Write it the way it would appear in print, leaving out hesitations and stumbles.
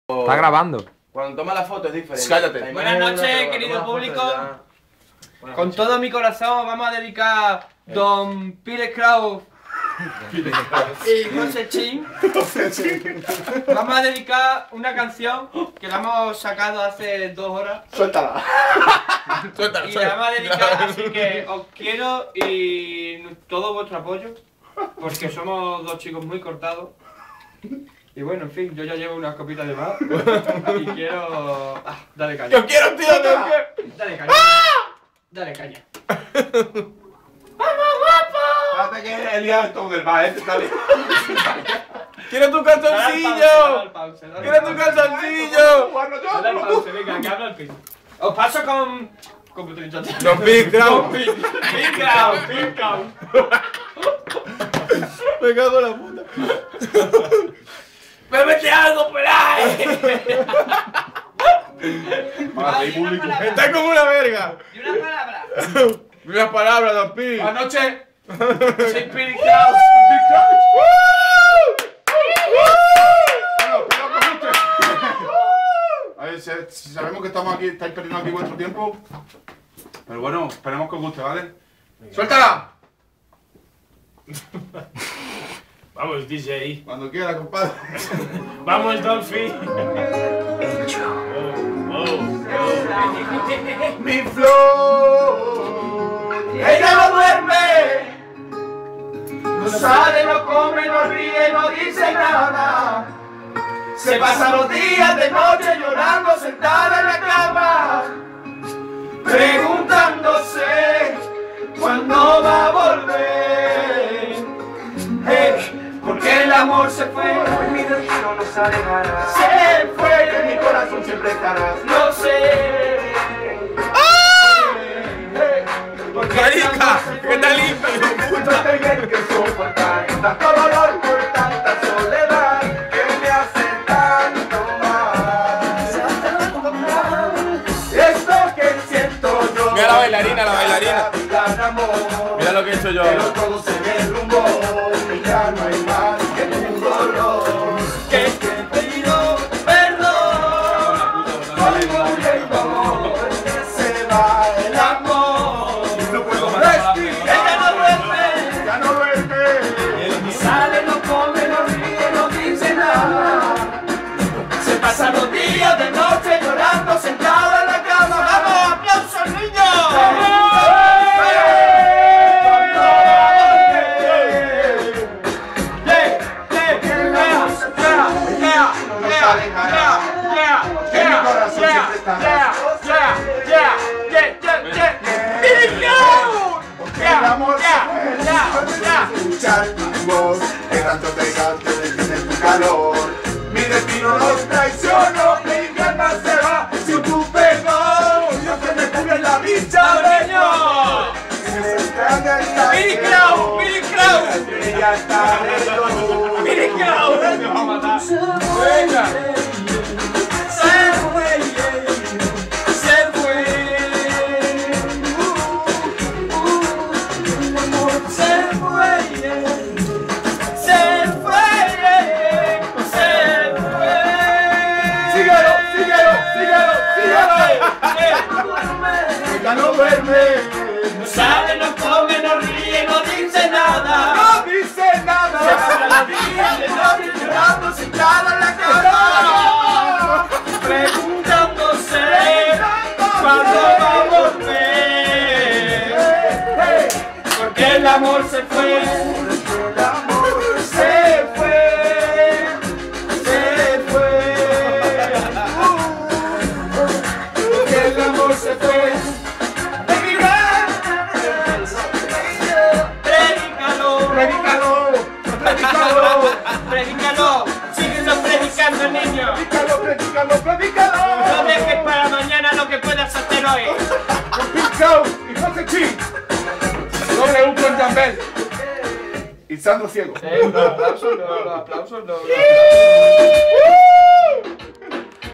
Está grabando. Cuando toma la foto es diferente. Cállate. Buenas noches, querido público. Con todo mi corazón vamos a dedicar Don Peter Kraus y José Chin. Vamos a dedicar una canción que la hemos sacado hace 2 horas. Suéltala. Y la vamos a dedicar, así que os quiero y todo vuestro apoyo, porque somos 2 chicos muy cortados. Y bueno, en fin, yo ya llevo unas copitas de más y quiero... dale caña. ¡Yo quiero, tío! Dale caña. Dale caña. ¡Vamos, guapo! Espérate que el día todo del bar, está bien. ¡Quiero tu calzoncillo! ¡Quiero tu calzoncillo! Dale al pause, venga, que habla el piso. Os paso con... Los Big Crown. Big Crown. Me cago en la puta. ¡Bébete algo por ahí! Está como una verga. Y una palabra. Una palabra, Don Pi. Buenas noches. Soy Piri Kraus. A ver, si sabemos que estamos aquí, estáis perdiendo aquí vuestro tiempo. Pero bueno, esperemos que os guste, ¿vale? ¡Suéltala! Vamos, DJ. Cuando quiera, compadre. Vamos, Dolphy. Mi flor, ella no duerme, no sale, no come, no ríe, no dice nada. Se pasa los días de noche llorando sentada en la cama, preguntándose cuándo va a volver. Porque el amor se fue, hoy mi destino no se alejará. Se fue, que en mi corazón siempre estarás. No sé. ¡Marica! ¿Qué tal limpio? No tener que soportar tanto dolor por tanta soledad que me hace tanto mal. Esto que siento yo. Mira la bailarina, la bailarina. Mira lo que he hecho yo. Pero todo se derrumbó y ya no hay más que un dolor. Que te pido perdón. Hoy muriendo se va el amor. No puedo respirar. Ella no duerme. Ya no duerme. Ni sale, no come, no ríe, no dice nada. Se pasa los días de noche llorando sentada en la cama. ¡Vamos! ¡Aplausos, niños! El amor escuchar tu voz, el tanto pegarte detiene tu calor. Mi destino nos traicionó, mi alma se va sin tu perdón. Dios que me cubre la dicha, Señor. Piri Kraus, Piri Kraus. Ella está lejos. Piri Kraus. Me va a matar. Venga. Se fue. Se fue. Se fue. Se fue. Se fue. Síguelo, síguelo, síguelo, síguelo. Ella no duerme. No sale, no come, no ríe, no dice nada. No dice nada. Se pasa la vida de noche llorando sentada en la cama, preguntándose cuándo va a volver. Porque el amor se fue. El amor se fue. Se fue. Porque el amor se fue. Predícalo, predícalo. Predícalo, síguelo predicando, niño. Predícalo, predícalo, predícalo. No dejes para mañana lo que puedas hacer hoy. Con Big Crown y José Chin. W con Jambel. Y Sandro Ciego. Aplausos no.